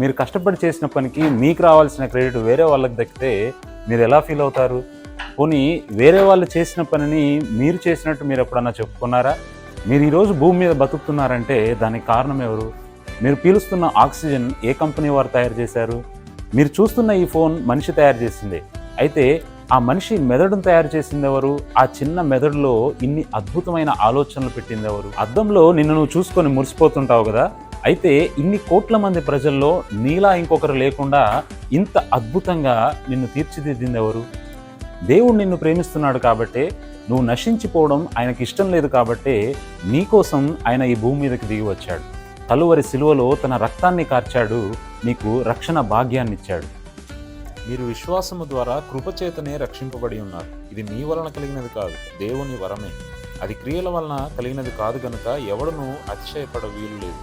మీరు కష్టపడి చేసిన పనికి మీకు రావాల్సిన క్రెడిట్ వేరే వాళ్ళకి దక్కితే మీరు ఎలా ఫీల్ అవుతారు? పోనీ వేరే వాళ్ళు చేసిన పనిని మీరు చేసినట్టు మీరు ఎప్పుడన్నా చెప్పుకున్నారా? మీరు ఈరోజు భూమి మీద బతుకుతున్నారంటే దానికి కారణం ఎవరు? మీరు పీలుస్తున్న ఆక్సిజన్ ఏ కంపెనీ వారు తయారు చేశారు? మీరు చూస్తున్న ఈ ఫోన్ మనిషి తయారు చేసిందే. అయితే ఆ మనిషి మెదడును తయారు చేసింది ఎవరు? ఆ చిన్న మెదడులో ఇన్ని అద్భుతమైన ఆలోచనలు పెట్టింది ఎవరు? అద్దంలో నిన్ను నువ్వు చూసుకొని మురిసిపోతుంటావు కదా. అయితే ఇన్ని కోట్ల మంది ప్రజల్లో నీలా ఇంకొకరు లేకుండా ఇంత అద్భుతంగా నిన్ను తీర్చిదిద్దింది ఎవరు? దేవుడు నిన్ను ప్రేమిస్తున్నాడు కాబట్టే, నువ్వు నశించిపోవడం ఆయనకి ఇష్టం లేదు కాబట్టే నీకోసం ఆయన ఈ భూమి మీదకి దిగి వచ్చాడు. కలువరి సిలువలో తన రక్తాన్ని కార్చాడు, నీకు రక్షణ భాగ్యాన్ని ఇచ్చాడు. మీరు విశ్వాసము ద్వారా కృపచేతనే రక్షింపబడి ఉన్నారు. ఇది మీ వలన కలిగినది కాదు, దేవుని వరమే. అది క్రియల వలన కలిగినది కాదు గనుక ఎవడునూ అతిశయపడ వీలు లేదు.